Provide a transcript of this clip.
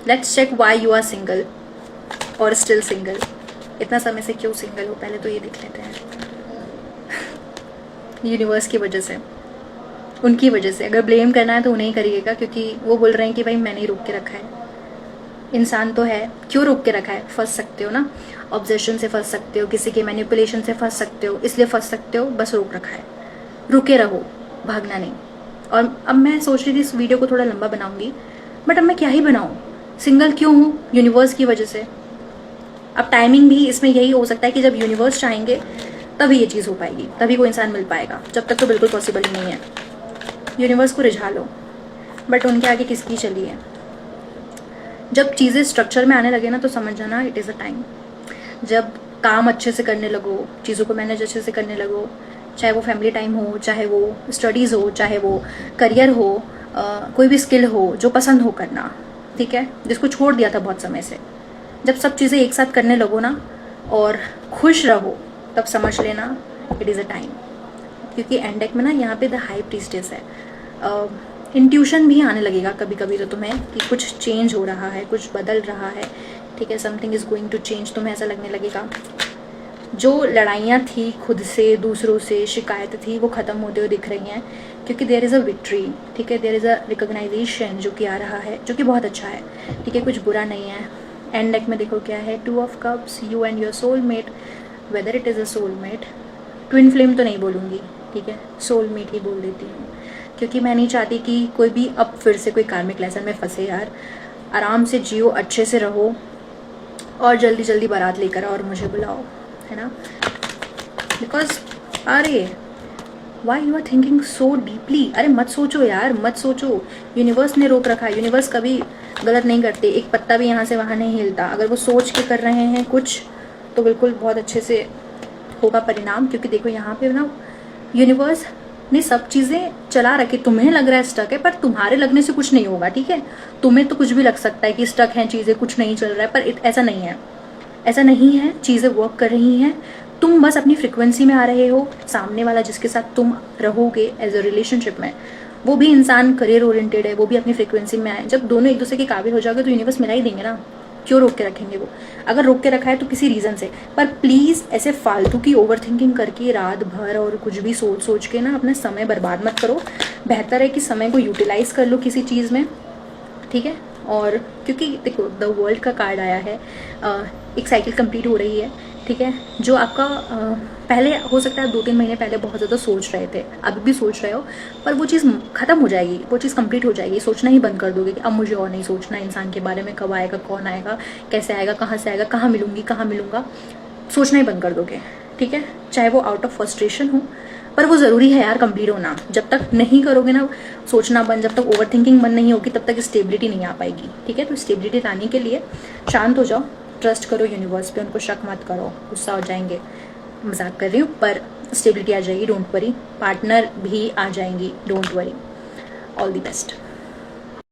Let's check why you are single और still single. इतना समय से क्यों सिंगल हो, पहले तो ये देख लेते हैं। यूनिवर्स की वजह से, उनकी वजह से। अगर ब्लेम करना है तो उन्हें ही करिएगा, क्योंकि वो बोल रहे हैं कि भाई मैंने ही रोक के रखा है। इंसान तो है, क्यों रोक के रखा है? फंस सकते हो ना, ऑब्जेक्शन से फंस सकते हो, किसी के मैनिपुलेशन से फंस सकते हो, इसलिए फंस सकते हो, बस रोक रखा है। रुके रहो, भागना नहीं। और अब मैं सोच रही थी इस वीडियो को थोड़ा लंबा बनाऊंगी, बट अब मैं क्या ही बनाऊं? सिंगल क्यों हूँ? यूनिवर्स की वजह से। अब टाइमिंग भी इसमें यही हो सकता है कि जब यूनिवर्स चाहेंगे तभी ये चीज़ हो पाएगी, तभी कोई इंसान मिल पाएगा। जब तक तो बिल्कुल पॉसिबल ही नहीं है। यूनिवर्स को रिझा लो, बट उनके आगे किसकी चली है? जब चीज़ें स्ट्रक्चर में आने लगे ना तो समझ जाना इट इज़ अ टाइम। जब काम अच्छे से करने लगो, चीज़ों को मैनेज अच्छे से करने लगो, चाहे वो फैमिली टाइम हो, चाहे वो स्टडीज़ हो, चाहे वो करियर हो, कोई भी स्किल हो जो पसंद हो करना, ठीक है, जिसको छोड़ दिया था बहुत समय से, जब सब चीज़ें एक साथ करने लगो ना और खुश रहो, तब समझ लेना इट इज़ अ टाइम। क्योंकि एंड में ना यहाँ पे द हाई प्रीस्टेस है। इंट्यूशन भी आने लगेगा कभी कभी तो तुम्हें कि कुछ चेंज हो रहा है, कुछ बदल रहा है, ठीक है, something is going to change. तुम्हें ऐसा लगने लगेगा जो लड़ाइयाँ थी खुद से, दूसरों से, शिकायत थी, वो ख़त्म होते हुए दिख रही हैं, क्योंकि देयर इज़ अ विक्ट्री, ठीक है, देयर इज़ अ रिकॉग्नाइजेशन जो कि आ रहा है, जो कि बहुत अच्छा है, ठीक है, कुछ बुरा नहीं है। एंड डेक में देखो क्या है, 2 of cups, you and your soulmate, whether it is a soulmate, twin flame तो नहीं बोलूँगी, ठीक है, सोलमेट ही बोल देती हूँ, क्योंकि मैं नहीं चाहती कि कोई भी अब फिर से कोई कार्मिक लेसन में फंसे। यार आराम से जियो, अच्छे से रहो, और जल्दी जल्दी बारात लेकर आओ और मुझे बुलाओ, है ना। बिकॉज अरे why you are thinking so deeply? अरे मत सोचो यार, मत सोचो। यूनिवर्स ने रोक रखा है, यूनिवर्स कभी गलत नहीं करते, एक पत्ता भी यहाँ से वहाँ नहीं हिलता। अगर वो सोच के कर रहे हैं कुछ तो बिल्कुल बहुत अच्छे से होगा परिणाम। क्योंकि देखो यहाँ पे ना यूनिवर्स ने सब चीज़ें चला रखी। तुम्हें लग रहा है स्टक है, पर तुम्हारे लगने से कुछ नहीं होगा, ठीक है। तुम्हें तो कुछ भी लग सकता है कि स्टक हैं चीज़ें, कुछ नहीं चल रहा है, पर ऐसा नहीं है, ऐसा नहीं है। चीज़ें वर्क कर रही हैं, तुम बस अपनी फ्रिक्वेंसी में आ रहे हो। सामने वाला जिसके साथ तुम रहोगे एज अ रिलेशनशिप में, वो भी इंसान करियर ओरिएंटेड है, वो भी अपनी फ्रिक्वेंसी में आए। जब दोनों एक दूसरे के काबिल हो जाओगे तो यूनिवर्स मिला ही देंगे ना। क्यों रोक के रखेंगे वो? अगर रोक के रखा है तो किसी रीज़न से। पर प्लीज़ ऐसे फालतू की ओवर थिंकिंग करके रात भर और कुछ भी सोच सोच के ना अपना समय बर्बाद मत करो। बेहतर है कि समय को यूटिलाइज कर लो किसी चीज़ में, ठीक है। और क्योंकि देखो द वर्ल्ड का कार्ड आया है, एक साइकिल कंप्लीट हो रही है, ठीक है। जो आपका पहले हो सकता है 2-3 महीने पहले बहुत ज़्यादा सोच रहे थे, अभी भी सोच रहे हो, पर वो चीज़ ख़त्म हो जाएगी, वो चीज़ कंप्लीट हो जाएगी। सोचना ही बंद कर दोगे कि अब मुझे और नहीं सोचना इंसान के बारे में, कब आएगा, कौन आएगा, कैसे आएगा, कहाँ से आएगा, कहाँ मिलूंगी, कहाँ मिलूंगा, सोचना ही बंद कर दोगे, ठीक है। चाहे वो आउट ऑफ फ्रस्ट्रेशन हो, पर वो ज़रूरी है यार कंप्लीट होना। जब तक नहीं करोगे ना सोचना बंद, जब तक ओवर थिंकिंग बंद नहीं होगी, तब तक स्टेबिलिटी नहीं आ पाएगी, ठीक है। तो स्टेबिलिटी लाने के लिए शांत हो जाओ, ट्रस्ट करो यूनिवर्स पे, उनको शक मत करो, गुस्सा हो जाएंगे, मजाक कर रही हूँ, पर स्टेबिलिटी आ जाएगी, डोंट वरी। पार्टनर भी आ जाएंगी, don't worry. All the best.